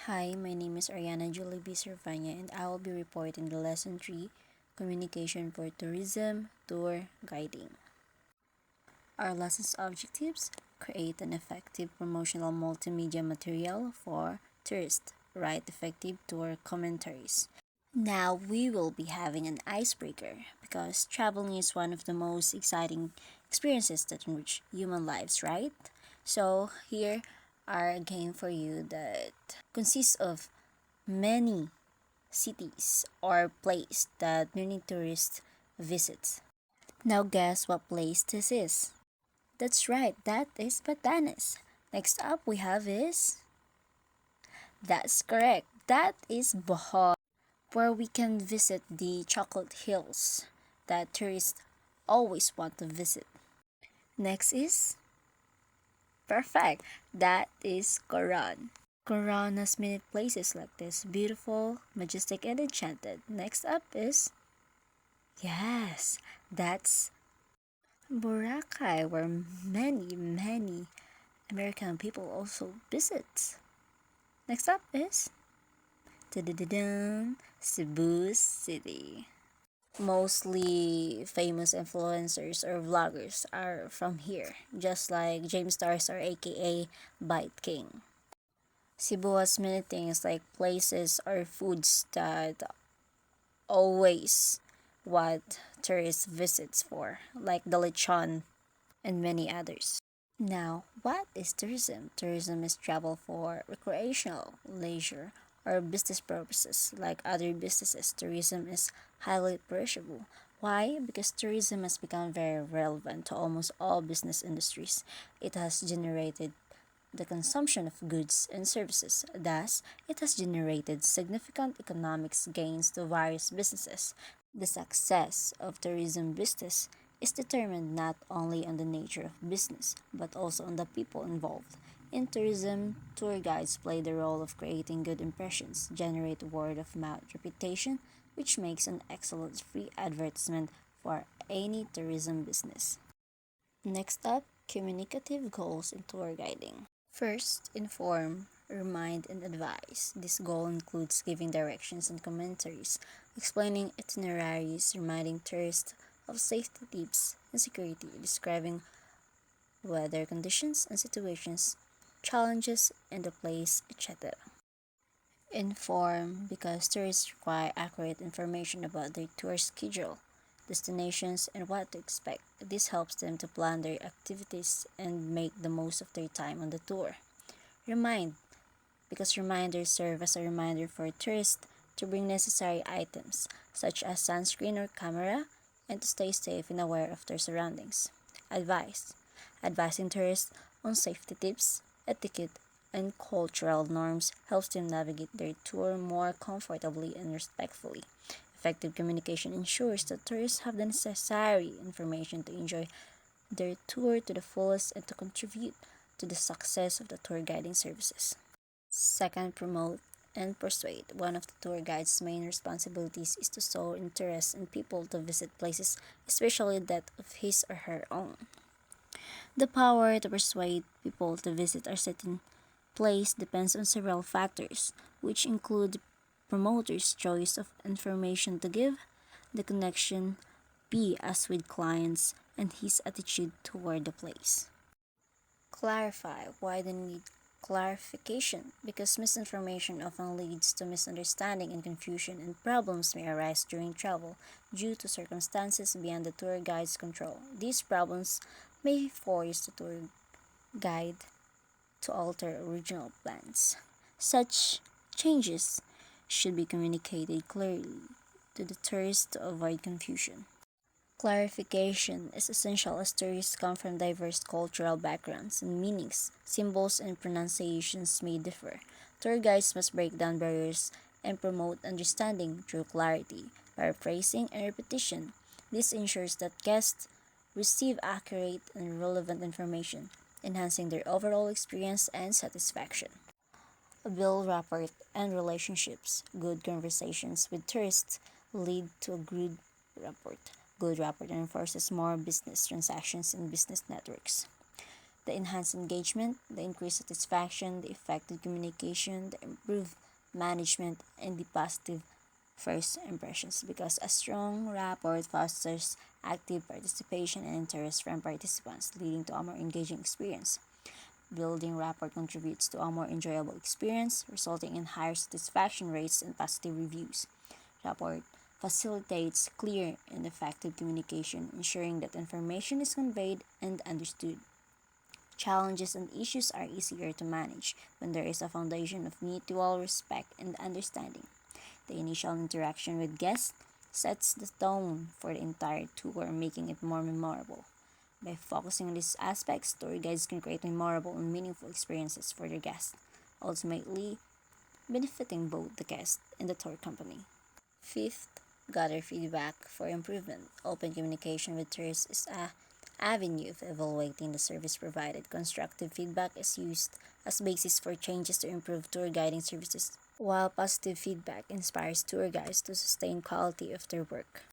Hi, my name is Ariana Julie B. Servania, and I will be reporting the Lesson 3 Communication for Tourism Tour Guiding. Our lesson's objectives: create an effective promotional multimedia material for tourists, write effective tour commentaries. Now we will be having an icebreaker because traveling is one of the most exciting experiences that enrich human lives, right? So here are a game for you that consists of many cities or place that many tourists visit. Now guess what place this is? That's right, that is Batanes. Next up we have is that's correct. That is Bohol, where we can visit the chocolate hills that tourists always want to visit. Next is perfect. That is Coron. Coron has many places like this, beautiful, majestic, and enchanted. Next up is yes, that's Boracay, where many American people also visit. Next up is Cebu City. Mostly famous influencers or vloggers are from here, just like James Stars or aka Bite King. Cebu has many things like places or foods that always what tourists visits for, like the lechon and many others. Now, what is tourism? Tourism is travel for recreational, leisure, or business purposes. Like other businesses, tourism is highly perishable. Why? Because tourism has become very relevant to almost all business industries. It has generated the consumption of goods and services. Thus, it has generated significant economic gains to various businesses. The success of tourism business is determined not only on the nature of business, but also on the people involved. In tourism, tour guides play the role of creating good impressions, generate word of mouth reputation, which makes an excellent free advertisement for any tourism business. Next up, communicative goals in tour guiding. First, inform, remind, and advise. This goal includes giving directions and commentaries, explaining itineraries, reminding tourists of safety tips and security, describing weather conditions and situations, challenges in the place, etc. Inform because tourists require accurate information about their tour schedule, destinations, and what to expect. This helps them to plan their activities and make the most of their time on the tour. Remind because reminders serve as a reminder for tourists to bring necessary items such as sunscreen or camera and to stay safe and aware of their surroundings. Advice advising tourists on safety tips, etiquette, and cultural norms helps them navigate their tour more comfortably and respectfully. Effective communication ensures that tourists have the necessary information to enjoy their tour to the fullest and to contribute to the success of the tour guiding services. Second, promote and persuade. One of the tour guide's main responsibilities is to show interest in people to visit places, especially that of his or her own. The power to persuade people to visit a certain place depends on several factors, which include the promoter's choice of information to give, the connection be as with clients, and his attitude toward the place. Clarify why they need clarification because misinformation often leads to misunderstanding and confusion, and problems may arise during travel due to circumstances beyond the tour guide's control. These problems may force the tour guide to alter original plans. Such changes should be communicated clearly to the tourists to avoid confusion. Clarification is essential as tourists come from diverse cultural backgrounds and meanings, symbols, and pronunciations may differ. Tour guides must break down barriers and promote understanding through clarity, paraphrasing, and repetition. This ensures that guests receive accurate and relevant information, enhancing their overall experience and satisfaction. Build rapport and relationships. Good conversations with tourists lead to a good rapport. Good rapport reinforces more business transactions and business networks. The enhanced engagement, the increased satisfaction, the effective communication, the improved management, and the positive first impressions, because a strong rapport fosters active participation and interest from participants, leading to a more engaging experience. Building rapport contributes to a more enjoyable experience, resulting in higher satisfaction rates and positive reviews. Rapport facilitates clear and effective communication, ensuring that information is conveyed and understood. Challenges and issues are easier to manage when there is a foundation of mutual respect and understanding. The initial interaction with guests sets the tone for the entire tour, making it more memorable. By focusing on these aspects, tour guides can create memorable and meaningful experiences for their guests, ultimately benefiting both the guest and the tour company. Fifth, gather feedback for improvement. Open communication with tourists is a avenue of evaluating the service provided. Constructive feedback is used as basis for changes to improve tour guiding services, while positive feedback inspires tour guides to sustain quality of their work.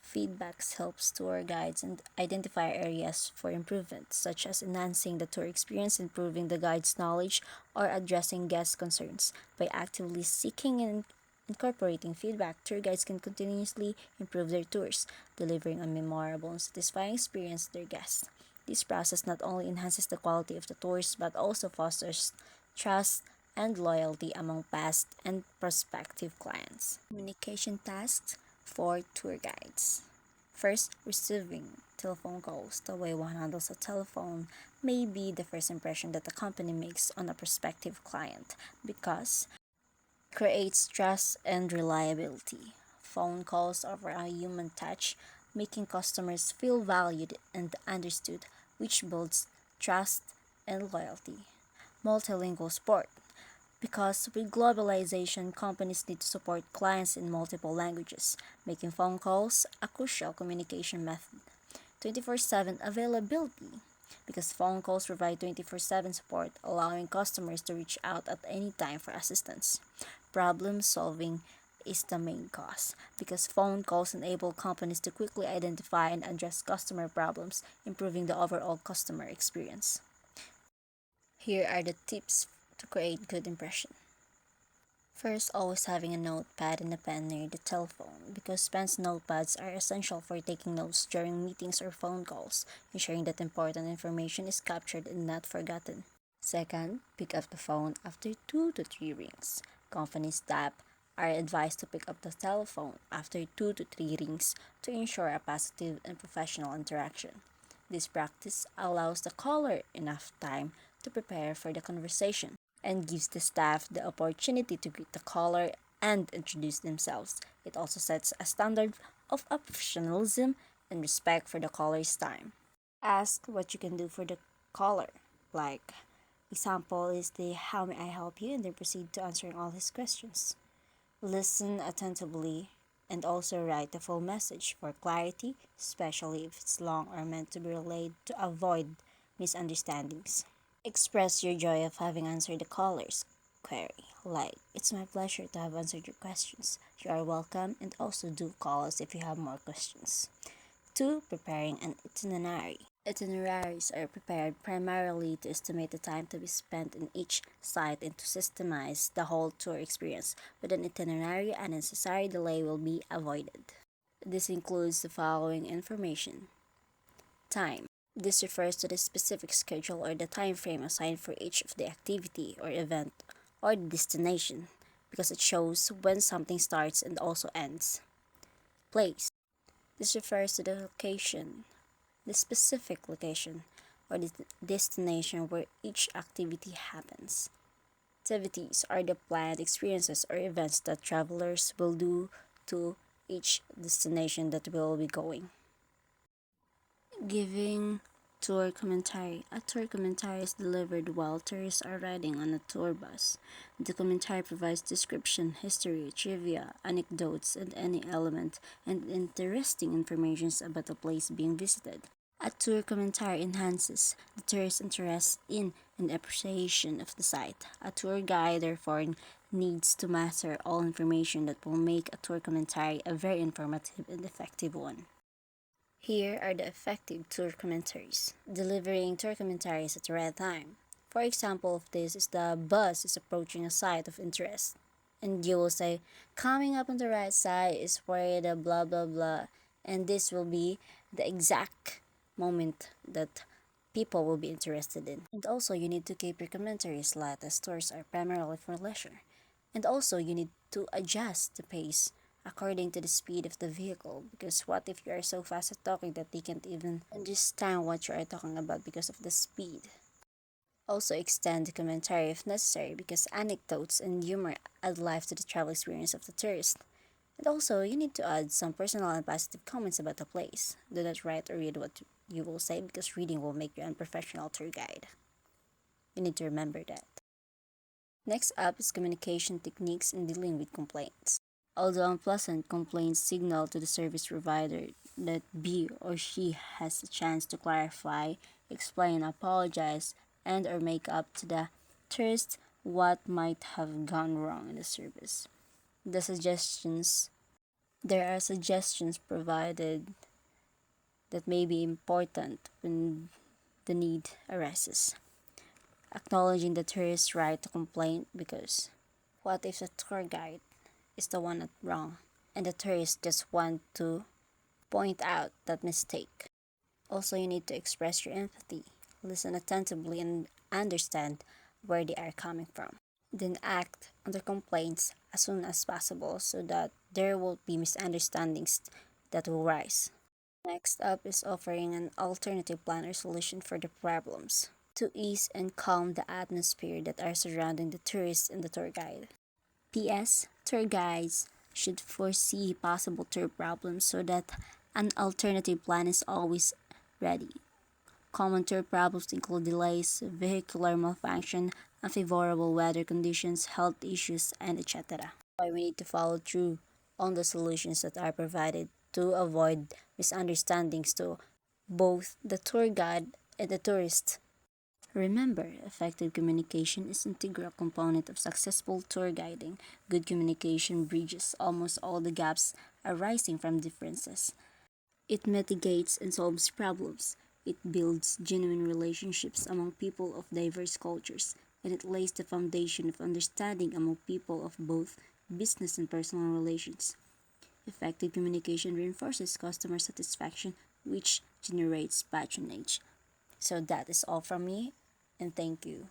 Feedbacks helps tour guides and identify areas for improvement, such as enhancing the tour experience, improving the guide's knowledge, or addressing guest concerns. By actively seeking and incorporating feedback, tour guides can continuously improve their tours, delivering a memorable and satisfying experience to their guests. This process not only enhances the quality of the tours but also fosters trust and loyalty among past and prospective clients. Communication tasks for tour guides. First, receiving telephone calls. The way one handles a telephone may be the first impression that the company makes on a prospective client, because it creates trust and reliability. Phone calls offer a human touch, making customers feel valued and understood, which builds trust and loyalty. Multilingual support. Because with globalization, companies need to support clients in multiple languages, making phone calls a crucial communication method. 24/7 availability. Because phone calls provide 24/7 support, allowing customers to reach out at any time for assistance. Problem solving is the main cause, because phone calls enable companies to quickly identify and address customer problems, improving the overall customer experience. Here are the tips to create good impression. First, always having a notepad and a pen near the telephone, because pens and notepads are essential for taking notes during meetings or phone calls, ensuring that important information is captured and not forgotten. Second, pick up the phone after 2 to 3 rings. Company staff are advised to pick up the telephone after 2 to 3 rings to ensure a positive and professional interaction. This practice allows the caller enough time to prepare for the conversation and gives the staff the opportunity to greet the caller and introduce themselves. It also sets a standard of professionalism and respect for the caller's time. Ask what you can do for the caller. Like, example is the how may I help you, and then proceed to answering all his questions. Listen attentively and also write the full message for clarity, especially if it's long or meant to be relayed to avoid misunderstandings. Express your joy of having answered the caller's query. Like, it's my pleasure to have answered your questions. You are welcome, and also do call us if you have more questions. 2. Preparing an itinerary. Itineraries are prepared primarily to estimate the time to be spent in each site and to systemize the whole tour experience. With an itinerary, unnecessary delay will be avoided. This includes the following information. Time. This refers to the specific schedule or the time frame assigned for each of the activity or event or the destination, because it shows when something starts and also ends. Place. This refers to the specific location or the destination where each activity happens. Activities are the planned experiences or events that travelers will do to each destination that will be going. Giving tour commentary. A tour commentary is delivered while tourists are riding on a tour bus. The commentary provides description, history, trivia, anecdotes, and any element and interesting information about the place being visited. A tour commentary enhances the tourist's interest in and appreciation of the site. A tour guide, therefore, needs to master all information that will make a tour commentary a very informative and effective one. Here are the effective tour commentaries. Delivering tour commentaries at the right time. For example of this is the bus is approaching a site of interest. And you will say, coming up on the right side is where the blah blah blah. And this will be the exact moment that people will be interested in. And also you need to keep your commentaries light as tours are primarily for leisure. And also you need to adjust the pace according to the speed of the vehicle, because what if you are so fast at talking that they can't even understand what you are talking about because of the speed. Also extend the commentary if necessary, because anecdotes and humor add life to the travel experience of the tourist. And also you need to add some personal and positive comments about the place. Do not write or read what you will say, because reading will make you an unprofessional tour guide. You need to remember that. Next up is communication techniques in dealing with complaints. Although unpleasant, complaints signal to the service provider that he or she has a chance to clarify, explain, apologize, and or make up to the tourist what might have gone wrong in the service. The suggestions There are suggestions provided that may be important when the need arises. Acknowledging the tourist's right to complain, because what if the tour guide is the one at wrong and the tourists just want to point out that mistake? Also, you need to express your empathy, listen attentively, and understand where they are coming from. Then act on their complaints as soon as possible so that there won't be misunderstandings that will rise. Next up is offering an alternative plan or solution for the problems to ease and calm the atmosphere that are surrounding the tourist and the tour guide. P.S. Tour guides should foresee possible tour problems so that an alternative plan is always ready. Common tour problems include delays, vehicular malfunction, unfavorable weather conditions, health issues, and etc. Why we need to follow through on the solutions that are provided to avoid misunderstandings to both the tour guide and the tourist. Remember, effective communication is an integral component of successful tour guiding. Good communication bridges almost all the gaps arising from differences. It mitigates and solves problems. It builds genuine relationships among people of diverse cultures, and it lays the foundation of understanding among people of both business and personal relations. Effective communication reinforces customer satisfaction, which generates patronage. So that is all from me, and thank you.